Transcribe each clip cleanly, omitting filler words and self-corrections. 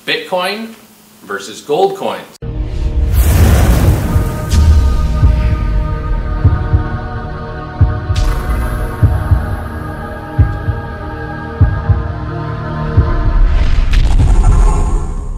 Bitcoin versus gold coins.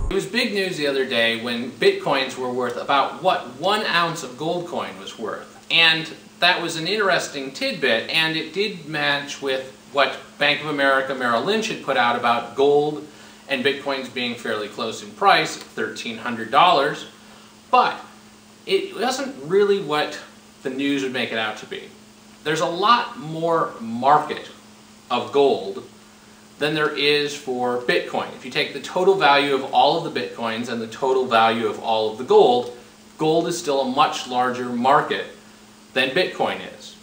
It was big news the other day when Bitcoins were worth about what 1 ounce of gold coin was worth. And that was an interesting tidbit, and it did match with what Bank of America Merrill Lynch had put out about gold and Bitcoins being fairly close in price, $1,300. But it wasn't really what the news would make it out to be. There's a lot more market of gold than there is for Bitcoin. If you take the total value of all of the Bitcoins and the total value of all of the gold, gold is still a much larger market than Bitcoin is.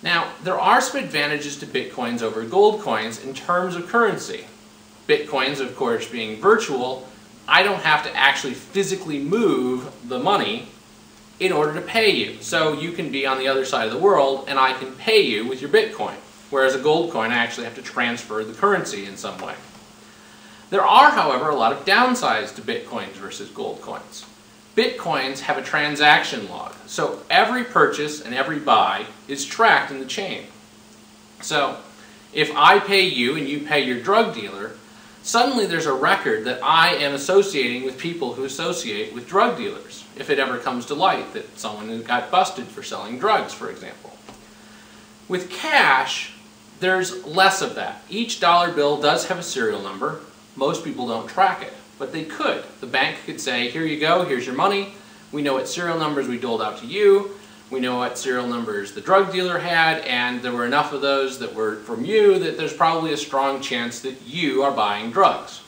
Now, there are some advantages to Bitcoins over gold coins in terms of currency. Bitcoins, of course, being virtual, I don't have to actually physically move the money in order to pay you. So you can be on the other side of the world and I can pay you with your Bitcoin. Whereas a gold coin, I actually have to transfer the currency in some way. There are, however, a lot of downsides to Bitcoins versus gold coins. Bitcoins have a transaction log, so every purchase and every buy is tracked in the chain. So if I pay you and you pay your drug dealer, suddenly there's a record that I am associating with people who associate with drug dealers, if it ever comes to light that someone got busted for selling drugs, for example. With cash, there's less of that. Each dollar bill does have a serial number. Most people don't track it, but they could. The bank could say, here you go, here's your money. We know what serial numbers we doled out to you. We know what serial numbers the drug dealer had, and there were enough of those that were from you that there's probably a strong chance that you are buying drugs.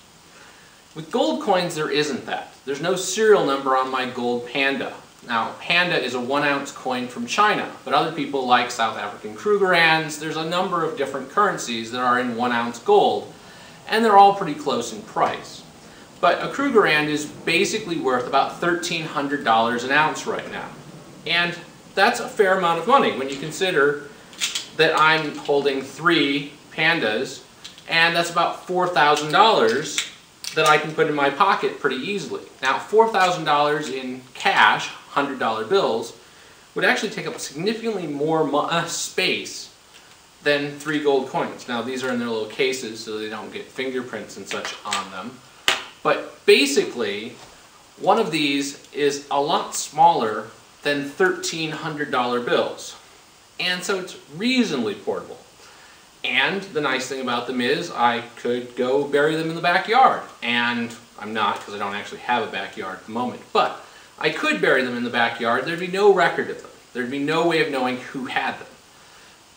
With gold coins, there isn't that. There's no serial number on my gold panda. Now, panda is a 1 ounce coin from China, but other people like South African Krugerrands. There's a number of different currencies that are in 1 ounce gold, and they're all pretty close in price. But a Krugerrand is basically worth about $1,300 an ounce right now. And that's a fair amount of money when you consider that I'm holding 3 pandas, and that's about $4,000 that I can put in my pocket pretty easily. Now, $4,000 in cash, $100 bills, would actually take up significantly more space than 3 gold coins. Now, these are in their little cases so they don't get fingerprints and such on them. But basically, one of these is a lot smaller than $1,300 bills. And so it's reasonably portable. And the nice thing about them is I could go bury them in the backyard. And I'm not, because I don't actually have a backyard at the moment. But I could bury them in the backyard. There'd be no record of them. There'd be no way of knowing who had them.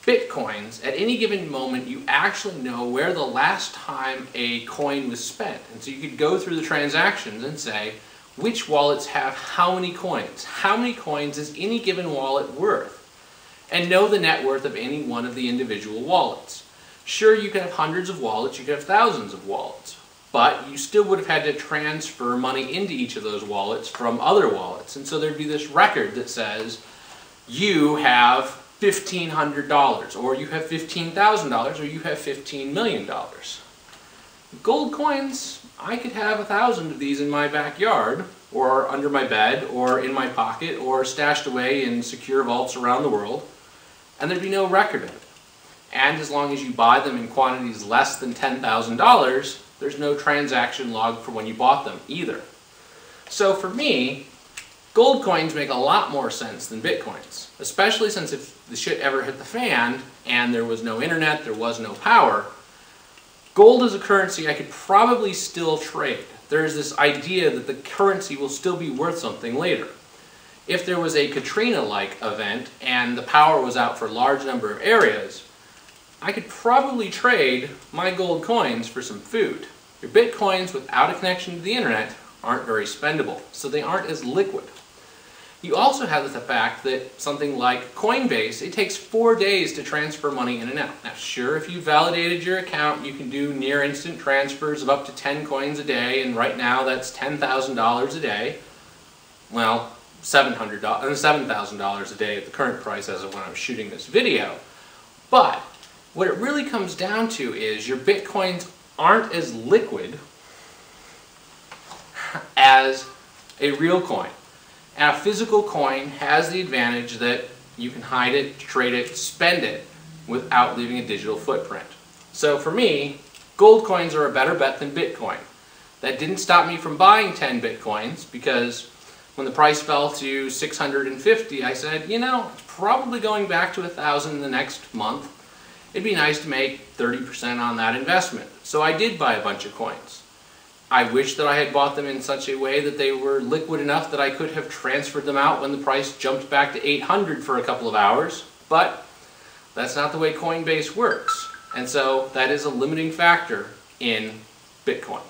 Bitcoins, at any given moment, you actually know where the last time a coin was spent. And so you could go through the transactions and say, which wallets have how many coins? How many coins is any given wallet worth? And know the net worth of any one of the individual wallets. Sure, you could have hundreds of wallets, you could have thousands of wallets, but you still would have had to transfer money into each of those wallets from other wallets. And so there'd be this record that says, you have $1,500, or you have $15,000, or you have $15 million. Gold coins, I could have 1,000 of these in my backyard, or under my bed, or in my pocket, or stashed away in secure vaults around the world, and there'd be no record of it. And as long as you buy them in quantities less than $10,000, there's no transaction log for when you bought them either. So for me, gold coins make a lot more sense than Bitcoins, especially since if the shit ever hit the fan and there was no internet, there was no power, gold as a currency I could probably still trade. There's this idea that the currency will still be worth something later. If there was a Katrina-like event and the power was out for a large number of areas, I could probably trade my gold coins for some food. Your Bitcoins without a connection to the internet aren't very spendable, so they aren't as liquid. You also have the fact that something like Coinbase, it takes 4 days to transfer money in and out. Now sure, if you validated your account, you can do near instant transfers of up to 10 coins a day, and right now that's $10,000 a day. Well, $7,000 a day at the current price as of when I'm shooting this video. But what it really comes down to is your Bitcoins aren't as liquid as a real coin. And a physical coin has the advantage that you can hide it, trade it, spend it without leaving a digital footprint. So for me, gold coins are a better bet than Bitcoin. That didn't stop me from buying 10 Bitcoins, because when the price fell to 650, I said, you know, it's probably going back to 1,000 in the next month. It'd be nice to make 30% on that investment. So I did buy a bunch of coins. I wish that I had bought them in such a way that they were liquid enough that I could have transferred them out when the price jumped back to 800 for a couple of hours, but that's not the way Coinbase works. And so that is a limiting factor in Bitcoin.